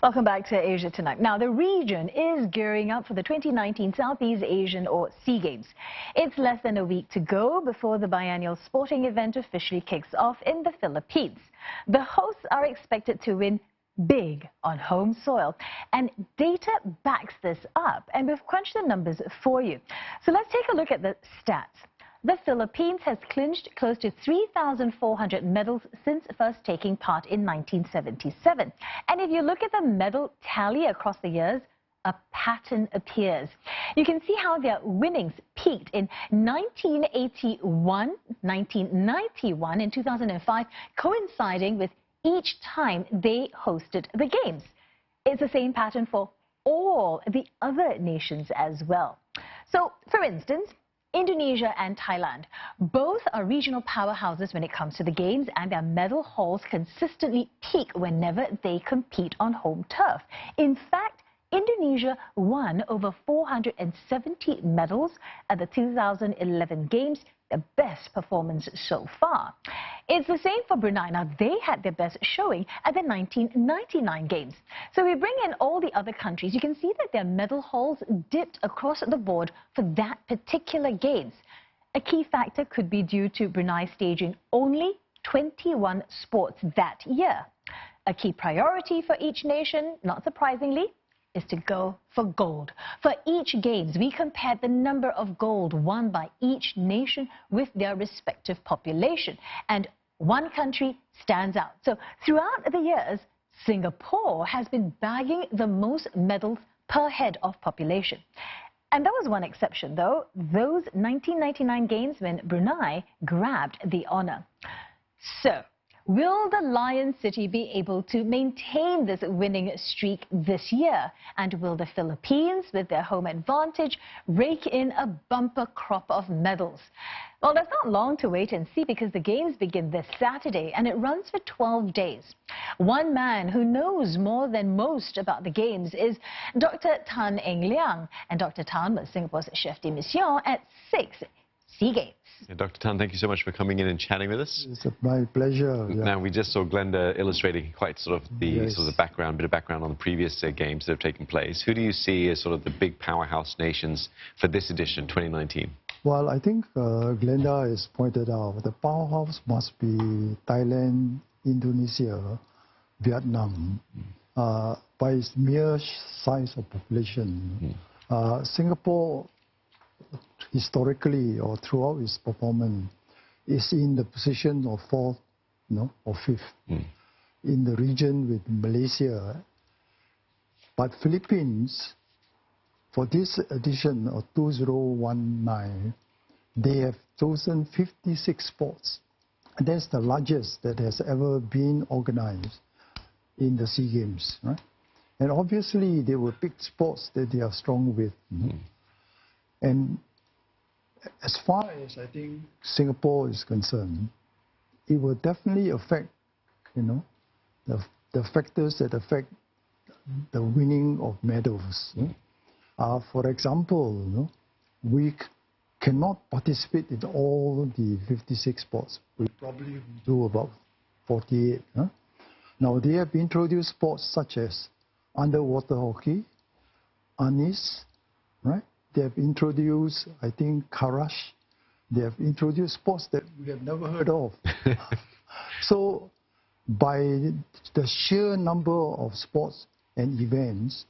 Welcome back to Asia Tonight. Now, the region is gearing up for the 2019 Southeast Asian or SEA Games. It's less than a week to go before the biennial sporting event officially kicks off in the Philippines. The hosts are expected to win big on home soil, and data backs this up, and we've crunched the numbers for you. So let's take a look at the stats. The Philippines has clinched close to 3,400 medals since first taking part in 1977. And if you look at the medal tally across the years, a pattern appears. You can see how their winnings peaked in 1981, 1991, and 2005, coinciding with each time they hosted the Games. It's the same pattern for all the other nations as well. So, for instance, Indonesia and Thailand both are regional powerhouses when it comes to the Games, and their medal hauls consistently peak whenever they compete on home turf. In fact, Indonesia won over 470 medals at the 2011 Games, the best performance so far. It's the same for Brunei. Now, they had their best showing at the 1999 Games. So we bring in all the other countries. You can see that their medal hauls dipped across the board for that particular Games. A key factor could be due to Brunei staging only 21 sports that year. A key priority for each nation, not surprisingly, is to go for gold. For each Games, we compared the number of gold won by each nation with their respective population, and one country stands out. So throughout the years, Singapore has been bagging the most medals per head of population. And there was one exception, though, those 1999 Games when Brunei grabbed the honor. So, will the Lion City be able to maintain this winning streak this year? And will the Philippines, with their home advantage, rake in a bumper crop of medals? Well, there's not long to wait and see, because the Games begin this Saturday and it runs for 12 days. One man who knows more than most about the Games is Dr. Tan Eng Liang. And Dr. Tan was Singapore's chef de mission at 6 SEA Games. Yeah, Dr. Tan, thank you so much for coming in and chatting with us. It's my pleasure. Yeah. Now, we just saw Glenda illustrating quite sort of the Yes. bit of background on the previous Games that have taken place. Who do you see as sort of the big powerhouse nations for this edition, 2019? Well, I think Glenda has pointed out the powerhouse must be Thailand, Indonesia, Vietnam. By its mere size of population, Singapore, historically or throughout its performance, is in the position of fourth, or fifth in the region with Malaysia. But Philippines, for this edition of 2019, they have chosen 56 sports. And that's the largest that has ever been organized in the SEA Games, right? And obviously, they will pick sports that they are strong with. And as far as I think Singapore is concerned, it will definitely affect, the factors that affect the winning of medals. For example, we cannot participate in all the 56 sports. We probably do about 48. Now, they have introduced sports such as underwater hockey, arnis, right? They have introduced, I think, karash. They have introduced sports that we have never heard of. So, by the sheer number of sports and events,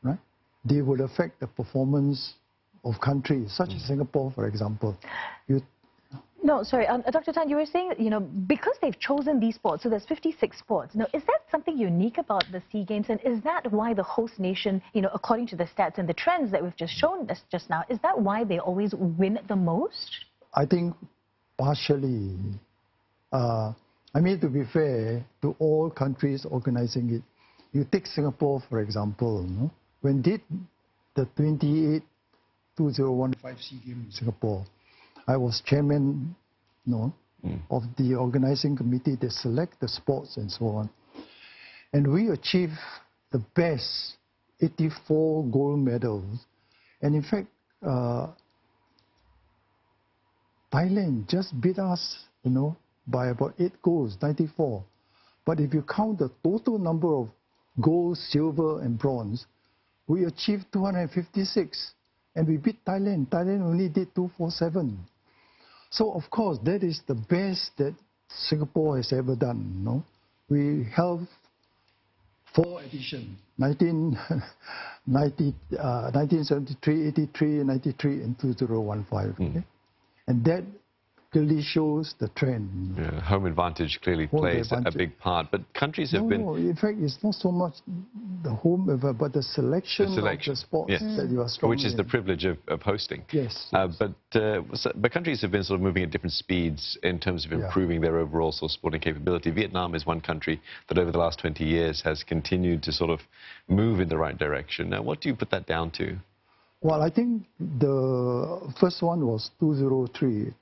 right, they will affect the performance of countries, such as Singapore, for example. No, sorry, Dr. Tan, you were saying, because they've chosen these sports, so there's 56 sports. Now, is that something unique about the SEA Games? And is that why the host nation, according to the stats and the trends that we've just shown us just now, is that why they always win the most? I think partially. I mean, to be fair to all countries organizing it, you take Singapore, for example, when did the 2015 SEA Games in Singapore, I was chairman of the organizing committee that select the sports and so on. And we achieved the best 84 gold medals. And in fact, Thailand just beat us, by about 8 goals, 94. But if you count the total number of gold, silver, and bronze, we achieved 256. And we beat Thailand. Thailand only did 247. So, of course, that is the best that Singapore has ever done. No? We held 4 editions, 1973, 83, 93, and 2015. Okay? And that clearly shows the trend. Yeah, home advantage clearly plays a big part, but countries have been... No, in fact, it's not so much the home, but the selection of the sports that you are strong Which is the privilege of hosting. Yes. But countries have been sort of moving at different speeds in terms of improving their overall sort of sporting capability. Vietnam is one country that over the last 20 years has continued to sort of move in the right direction. Now, what do you put that down to? Well, I think the first one was 2003,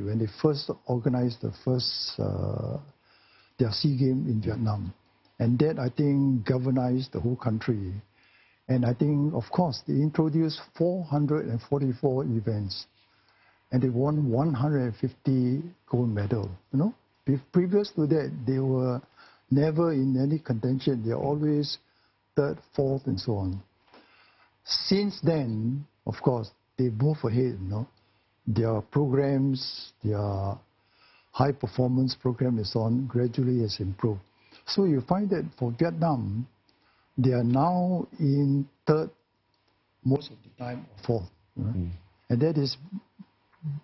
when they first organized the first their SEA Games in Vietnam. And that, I think, galvanized the whole country. And I think, of course, they introduced 444 events. And they won 150 gold medals. You know, previous to that, they were never in any contention. They are always third, fourth, and so on. Since then, of course, they move ahead, you know. Their programs, their high-performance program and so on gradually has improved. So you find that for Vietnam, they are now in third most of the time, or fourth. Right? And that is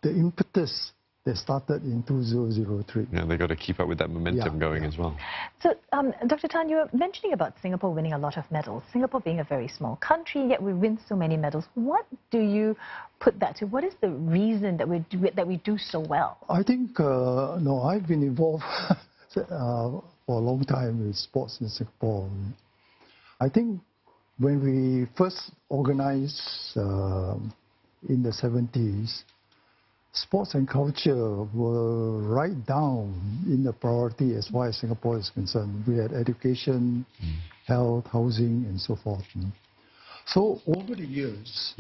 the impetus that started in 2003. Yeah, they've got to keep up with that momentum going as well. So, Dr. Tan, you were mentioning about Singapore winning a lot of medals. Singapore being a very small country, yet we win so many medals. What do you put that to? What is the reason that we do so well? I think, no, I've been involved for a long time with sports in Singapore. I think when we first organized in the 70s, sports and culture were right down in the priority as far as Singapore is concerned. We had education, health, housing, and so forth. So over the years,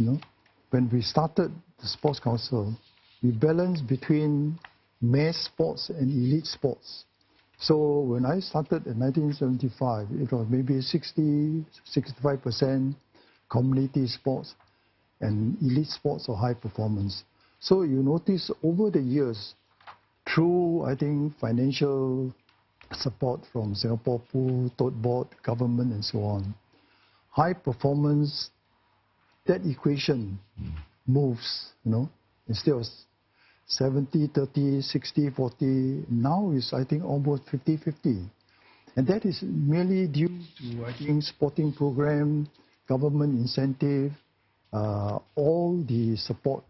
when we started the Sports Council, we balanced between mass sports and elite sports. So when I started in 1975, it was maybe 60-65% community sports and elite sports or high performance. So you notice over the years, through, I think, financial support from Singapore Pool, Tote Board, government, and so on, high performance, that equation moves, instead of 70-30, 60-40, now is, I think, almost 50-50. And that is merely due to, I think, sporting program, government incentive, all the support.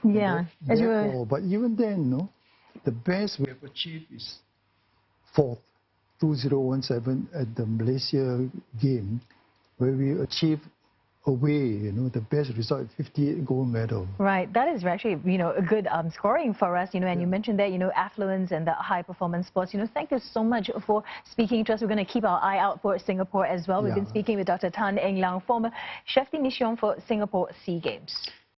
But even then, the best we have achieved is fourth, 2017 at the Malaysia game, where we achieved away, the best result, 58 gold medal. Right, that is actually, a good scoring for us, and you mentioned that, affluence and the high performance sports. Thank you so much for speaking to us. We're going to keep our eye out for Singapore as well. We've been speaking with Dr. Tan Eng Liang, former chef de mission for Singapore SEA Games.